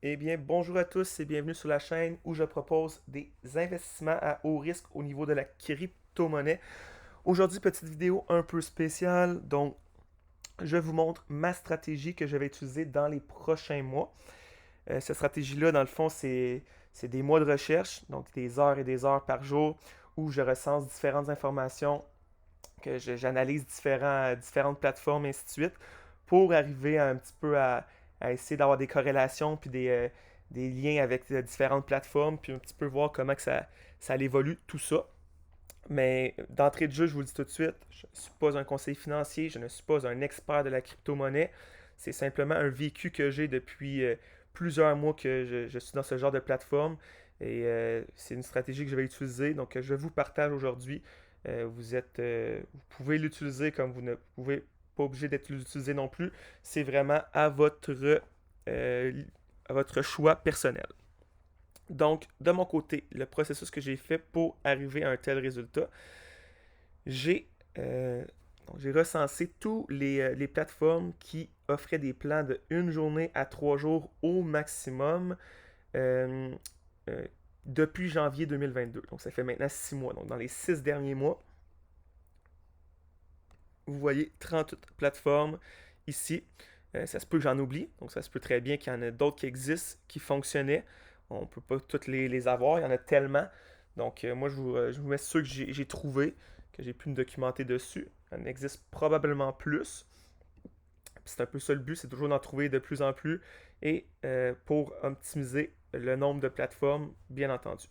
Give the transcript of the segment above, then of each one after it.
Eh bien, bonjour à tous et bienvenue sur la chaîne où je propose des investissements à haut risque au niveau de la crypto-monnaie. Aujourd'hui, petite vidéo un peu spéciale. Donc, je vous montre ma stratégie que je vais utiliser dans les prochains mois. Cette stratégie-là, dans le fond, c'est des mois de recherche, donc des heures et des heures par jour où je recense différentes informations, que j'analyse différentes plateformes, et ainsi de suite, pour arriver un petit peu à essayer d'avoir des corrélations puis des liens avec différentes plateformes, puis un petit peu voir comment que ça évolue, tout ça. Mais d'entrée de jeu, je vous le dis tout de suite, je ne suis pas un conseiller financier, je ne suis pas un expert de la crypto-monnaie. C'est simplement un vécu que j'ai depuis plusieurs mois que je suis dans ce genre de plateforme. Et c'est une stratégie que je vais utiliser. Donc, je vous partage aujourd'hui. Vous pouvez l'utiliser comme vous ne pouvez pas obligé d'être utilisé non plus. C'est vraiment euh, à votre choix personnel. Donc, de mon côté, le processus que j'ai fait pour arriver à un tel résultat, j'ai euh, j'ai recensé tous les plateformes qui offraient des plans de une journée à 3 jours au maximum euh, euh, depuis janvier 2022. Donc, ça fait maintenant 6 mois. Donc, dans les 6 derniers mois, vous voyez 38 plateformes ici. Ça se peut que j'en oublie. Donc, ça se peut très bien qu'il y en ait d'autres qui existent, qui fonctionnaient. On ne peut pas toutes les avoir. Il y en a tellement. Donc, moi, je vous mets ceux que j'ai trouvé, que j'ai pu me documenter dessus. Il en existe probablement plus. C'est un peu ça le but, c'est toujours d'en trouver de plus en plus. Et pour optimiser le nombre de plateformes, bien entendu.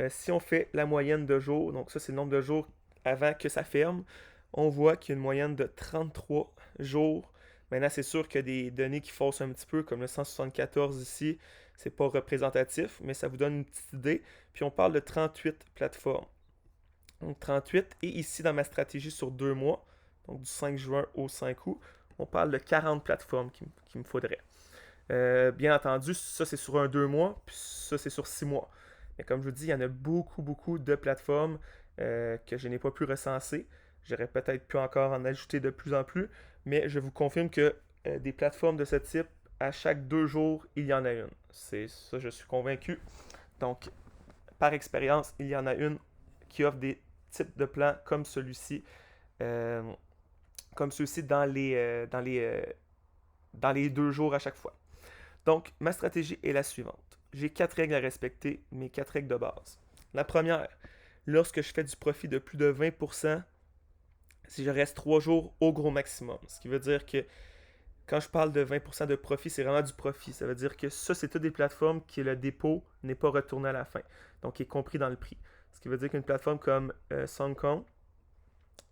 Si on fait la moyenne de jours, donc ça c'est le nombre de jours avant que ça ferme, on voit qu'il y a une moyenne de 33 jours. Maintenant, c'est sûr qu'il y a des données qui faussent un petit peu, comme le 174 ici, c'est pas représentatif, mais ça vous donne une petite idée. Puis on parle de 38 plateformes. Donc 38, et ici dans ma stratégie sur 2 mois, donc du 5 juin au 5 août, on parle de 40 plateformes qu'il me faudrait. Bien entendu, ça c'est sur un 2 mois, puis ça c'est sur 6 mois. Mais comme je vous dis, il y en a beaucoup, beaucoup de plateformes que je n'ai pas pu recenser. J'aurais peut-être pu encore en ajouter de plus en plus, mais je vous confirme que des plateformes de ce type, à chaque 2 jours, il y en a une. C'est ça, je suis convaincu. Donc, par expérience, il y en a une qui offre des types de plans euh, comme ceux-ci dans les 2 jours à chaque fois. Donc, ma stratégie est la suivante. J'ai 4 règles à respecter, mes 4 règles de base. La première, lorsque je fais du profit de plus de 20%, si je reste 3 jours au gros maximum. Ce qui veut dire que quand je parle de 20% de profit, c'est vraiment du profit. Ça veut dire que ça, c'est toutes des plateformes que le dépôt n'est pas retourné à la fin. Donc, il est compris dans le prix. Ce qui veut dire qu'une plateforme comme Songkong,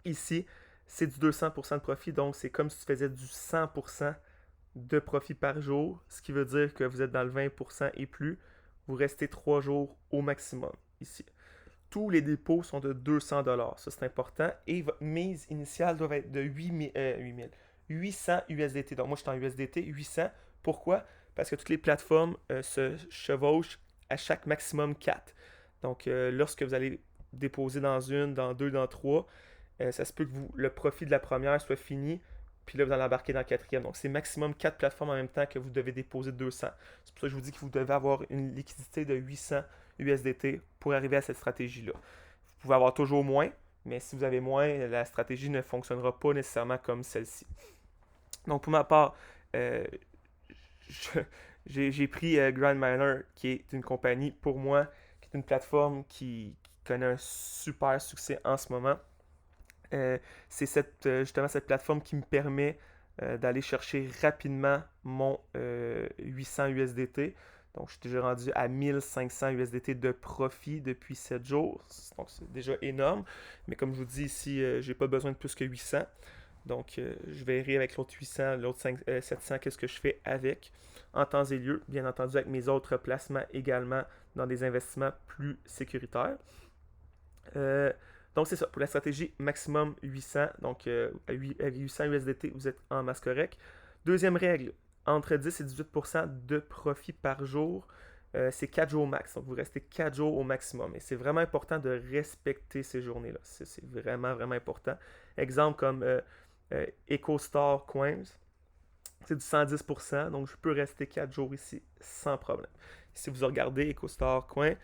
ici, c'est du 200% de profit. Donc, c'est comme si tu faisais du 100% de profit par jour, ce qui veut dire que vous êtes dans le 20% et plus. Vous restez 3 jours au maximum ici. Tous les dépôts sont de 200 $. Ça, c'est important. Et votre mise initiale doit être de 800 USDT. Donc, moi, je suis en USDT, 800. Pourquoi? Parce que toutes les plateformes se chevauchent à chaque maximum 4. Donc, lorsque vous allez déposer dans une, dans deux, dans trois, ça se peut que le profit de la première soit fini, puis là, vous allez embarquer dans la quatrième. Donc, c'est maximum 4 plateformes en même temps que vous devez déposer 200. C'est pour ça que je vous dis que vous devez avoir une liquidité de 800 USDT pour arriver à cette stratégie-là. Vous pouvez avoir toujours moins, mais si vous avez moins, la stratégie ne fonctionnera pas nécessairement comme celle-ci. Donc, pour ma part, euh, j'ai pris Grand Miner, qui est une compagnie pour moi, qui est une plateforme qui connaît un super succès en ce moment. C'est justement cette plateforme qui me permet d'aller chercher rapidement mon 800 USDT. Donc, je suis déjà rendu à 1500 USDT de profit depuis 7 jours. Donc, c'est déjà énorme. Mais comme je vous dis ici, j'ai pas besoin de plus que 800. Donc, je verrai avec l'autre 800, l'autre 700, qu'est-ce que je fais avec en temps et lieu. Bien entendu, avec mes autres placements également dans des investissements plus sécuritaires. Euh, donc, c'est ça. Pour la stratégie, maximum 800. Donc, à 800 USDT, vous êtes en masse correcte. Deuxième règle, entre 10 et 18% de profit par jour. C'est 4 jours max. Donc, vous restez 4 jours au maximum. Et c'est vraiment important de respecter ces journées-là. C'est vraiment, vraiment important. Exemple comme EcoStar Coins. c'est du 110%, donc je peux rester 4 jours ici sans problème. Si vous regardez EcoStar Coin,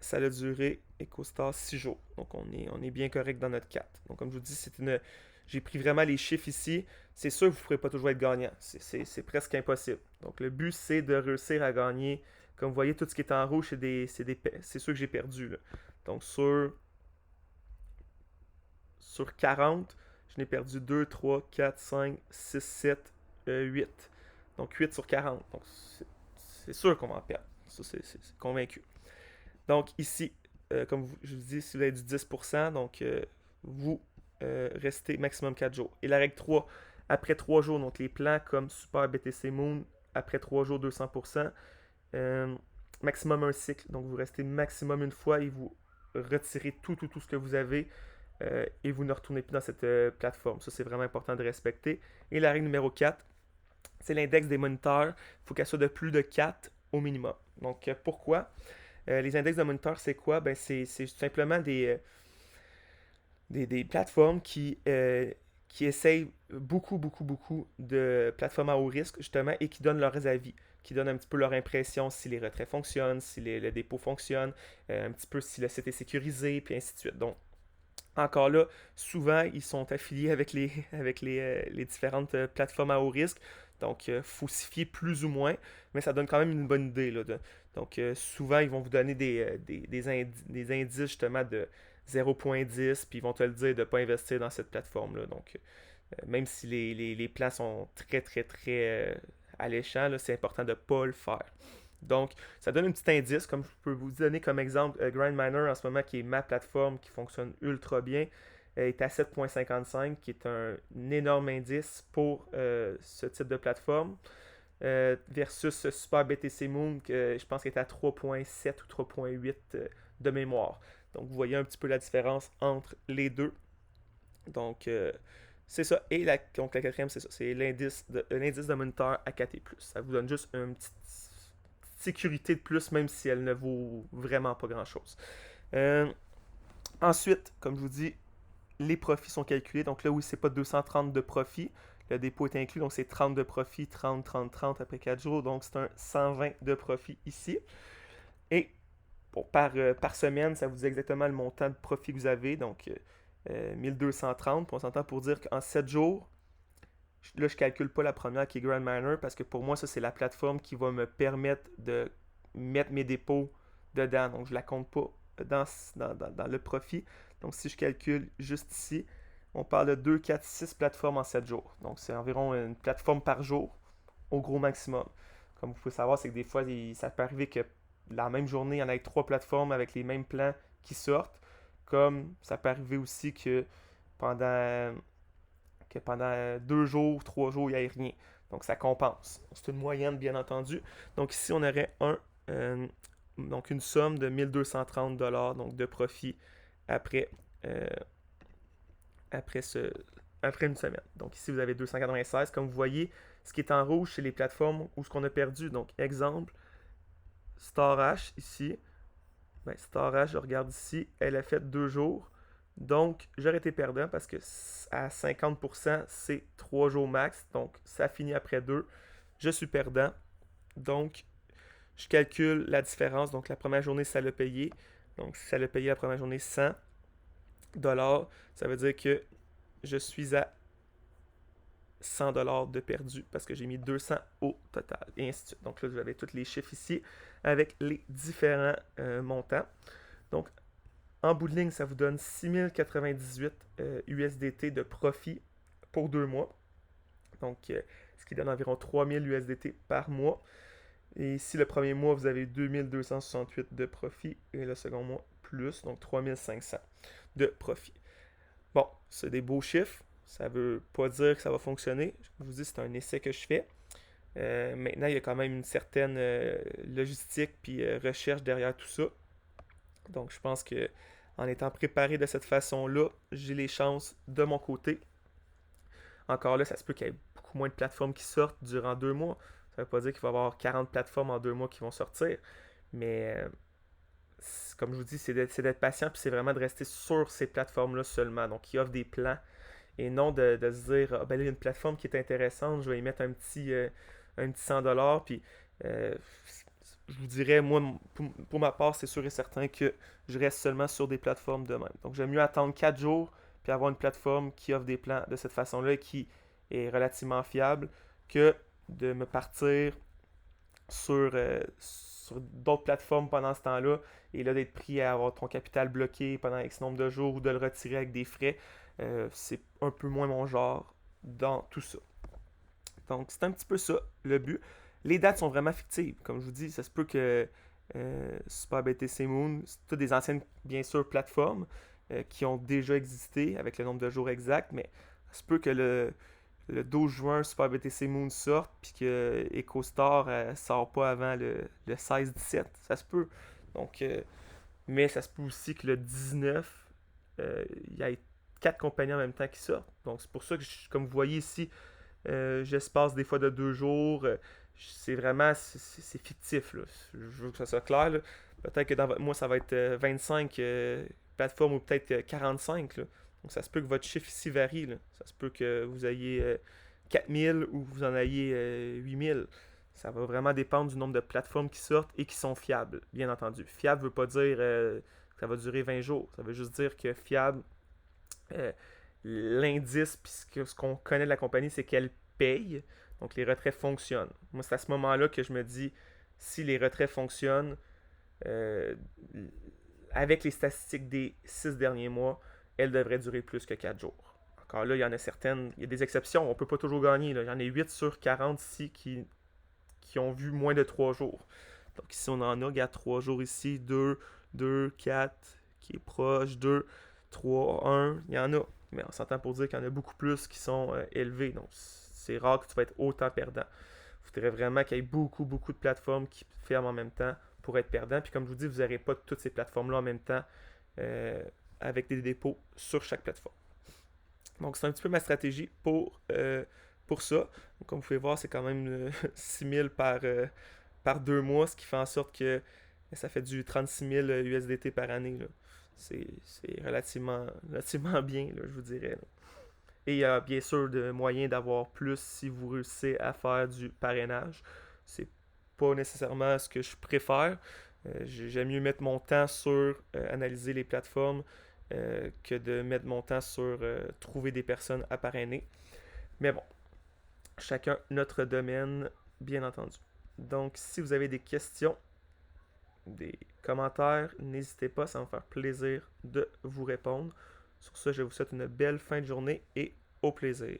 ça a duré EcoStar 6 jours. Donc on est bien correct dans notre 4. Donc comme je vous dis, j'ai pris vraiment les chiffres ici. C'est sûr que vous ne pourrez pas toujours être gagnant. C'est presque impossible. Donc le but, c'est de réussir à gagner. Comme vous voyez, tout ce qui est en rouge, c'est sûr que j'ai perdu. Là. Donc sur 40, je n'ai perdu 2, 3, 4, 5, 6, 7, 8. Donc 8 sur 40. Donc c'est sûr qu'on va en perdre. Ça, c'est convaincu. Donc ici, comme je vous dis, si vous avez du 10%, donc vous restez maximum 4 jours. Et la règle 3, après 3 jours, donc les plans comme Super BTC Moon, après 3 jours, 200%, maximum un cycle. Donc vous restez maximum une fois et vous retirez tout ce que vous avez et vous ne retournez plus dans cette plateforme. Ça, c'est vraiment important de respecter. Et la règle numéro 4, c'est l'index des moniteurs. Il faut qu'elle soit de plus de 4 au minimum. Donc pourquoi les index de moniteurs, c'est quoi? Ben, c'est simplement des plateformes qui essayent beaucoup de plateformes à haut risque, justement, et qui donnent leurs avis, qui donnent un petit peu leur impression si les retraits fonctionnent, si le dépôt fonctionne, un petit peu si le site est sécurisé, puis ainsi de suite. Donc, encore là, souvent, ils sont affiliés avec les différentes plateformes à haut risque. Donc, il faut s'y fier plus ou moins, mais ça donne quand même une bonne idée. Là, donc, souvent, ils vont vous donner des indices justement de 0.10, puis ils vont te le dire de ne pas investir dans cette plateforme-là. Donc, même si les plans sont très alléchants, là, c'est important de ne pas le faire. Donc, ça donne un petit indice, comme je peux vous donner comme exemple, Grindminer en ce moment, qui est ma plateforme qui fonctionne ultra bien, est à 7.55, qui est un énorme indice pour ce type de plateforme, versus Super BTC Moon, que je pense qu'il est à 3.7 ou 3.8 de mémoire. Donc, vous voyez un petit peu la différence entre les deux. Donc, c'est ça. Et donc, la quatrième, c'est ça. C'est l'indice de moniteur AKT+. Ça vous donne juste une petite sécurité de plus, même si elle ne vaut vraiment pas grand-chose. Ensuite, comme je vous dis, les profits sont calculés. Donc là, oui, c'est pas 230 de profit. Le dépôt est inclus, donc c'est 30 de profit, 30 après 4 jours. Donc c'est un 120 de profit ici. Et bon, par semaine, ça vous dit exactement le montant de profit que vous avez. Donc 1230. Puis on s'entend pour dire qu'en 7 jours, là, je calcule pas la première qui est Grandminer parce que pour moi, ça, c'est la plateforme qui va me permettre de mettre mes dépôts dedans. Donc, je la compte pas dans le profit. Donc, si je calcule juste ici, on parle de 2, 4, 6 plateformes en 7 jours. Donc, c'est environ une plateforme par jour au gros maximum. Comme vous pouvez savoir, c'est que des fois, ça peut arriver que la même journée, il y en a 3 plateformes avec les mêmes plans qui sortent. Comme ça peut arriver aussi pendant que pendant 2 jours, 3 jours, il n'y ait rien. Donc ça compense. C'est une moyenne, bien entendu. Donc ici, on aurait donc une somme de 1230$ donc de profit après, euh, après, ce, après une semaine. Donc ici, vous avez 296. Comme vous voyez, ce qui est en rouge, c'est les plateformes où ce qu'on a perdu. Donc exemple, StarH ici. Ben, StarH, je regarde ici, elle a fait 2 jours. Donc, j'aurais été perdant parce que à 50%, c'est 3 jours max. Donc, ça finit après 2. Je suis perdant. Donc, je calcule la différence. Donc, la première journée, ça l'a payé. Donc, si ça l'a payé la première journée 100$, ça veut dire que je suis à 100$ de perdu parce que j'ai mis 200 au total. Et ainsi de suite. Donc, là, vous avez tous les chiffres ici avec les différents montants. Donc, en bout de ligne, ça vous donne 6098 USDT de profit pour 2 mois. Donc, ce qui donne environ 3000 USDT par mois. Et si le premier mois, vous avez 2268 de profit et le second mois, plus, donc 3500 de profit. Bon, c'est des beaux chiffres. Ça ne veut pas dire que ça va fonctionner. Je vous dis, c'est un essai que je fais. Maintenant, il y a quand même une certaine logistique puis recherche derrière tout ça. Donc, je pense que en étant préparé de cette façon-là, j'ai les chances de mon côté. Encore là, ça se peut qu'il y ait beaucoup moins de plateformes qui sortent durant 2 mois. Ça ne veut pas dire qu'il va y avoir 40 plateformes en 2 mois qui vont sortir. Mais comme je vous dis, c'est d'être patient puis c'est vraiment de rester sur ces plateformes-là seulement. Donc, ils offrent des plans et non de se dire, ah, ben là, il y a une plateforme qui est intéressante, je vais y mettre un petit 100$, puis euh, je vous dirais, moi, pour ma part, c'est sûr et certain que je reste seulement sur des plateformes de même. Donc, j'aime mieux attendre 4 jours, puis avoir une plateforme qui offre des plans de cette façon-là, et qui est relativement fiable, que de me partir sur d'autres plateformes pendant ce temps-là, et là d'être pris à avoir ton capital bloqué pendant X nombre de jours ou de le retirer avec des frais, c'est un peu moins mon genre dans tout ça. Donc c'est un petit peu ça le but. Les dates sont vraiment fictives. Comme je vous dis, ça se peut que Super BTC Moon, c'est toutes des anciennes, bien sûr, plateformes qui ont déjà existé avec le nombre de jours exact, mais ça se peut que le 12 juin, Super BTC Moon sorte, puis que EcoStar sort pas avant le 16-17. Ça se peut. Donc, mais ça se peut aussi que le 19, il y ait 4 compagnies en même temps qui sortent. Donc, c'est pour ça que, comme vous voyez ici, j'espace des fois de 2 jours. C'est vraiment, c'est fictif, là. Je veux que ça soit clair, là. Peut-être que dans votre mois, ça va être 25 plateformes ou peut-être 45, là. Donc ça se peut que votre chiffre ici varie, là. Ça se peut que vous ayez 4000 ou vous en ayez 8000. Ça va vraiment dépendre du nombre de plateformes qui sortent et qui sont fiables, bien entendu. Fiable ne veut pas dire que ça va durer 20 jours. Ça veut juste dire que fiable, euh, l'indice, puis ce qu'on connaît de la compagnie, c'est qu'elle paye. Donc les retraits fonctionnent. Moi, c'est à ce moment-là que je me dis, si les retraits fonctionnent, euh, avec les statistiques des 6 derniers mois, elle devrait durer plus que 4 jours. Encore là, il y en a certaines, il y a des exceptions, on ne peut pas toujours gagner. Là. Il y en a 8 sur 40 ici qui ont vu moins de 3 jours. Donc ici, on en a, regarde, 3 jours ici, 2, 2, 4, qui est proche, 2, 3, 1, il y en a. Mais on s'entend pour dire qu'il y en a beaucoup plus qui sont élevés. Donc c'est rare que tu vas être autant perdant. Il faudrait vraiment qu'il y ait beaucoup, beaucoup de plateformes qui ferment en même temps pour être perdant. Puis comme je vous dis, vous n'aurez pas toutes ces plateformes-là en même temps euh, avec des dépôts sur chaque plateforme. Donc c'est un petit peu ma stratégie pour ça. Donc, comme vous pouvez voir, c'est quand même 6000 par 2 mois, ce qui fait en sorte que ça fait du 36 000 USDT par année. Là. C'est relativement bien, là, je vous dirais. Là. Et il y a bien sûr de moyens d'avoir plus si vous réussissez à faire du parrainage. C'est pas nécessairement ce que je préfère. J'aime mieux mettre mon temps sur analyser les plateformes que de mettre mon temps sur trouver des personnes à parrainer. Mais bon, chacun notre domaine, bien entendu. Donc, si vous avez des questions, des commentaires, n'hésitez pas, ça va me faire plaisir de vous répondre. Sur ce, je vous souhaite une belle fin de journée et au plaisir.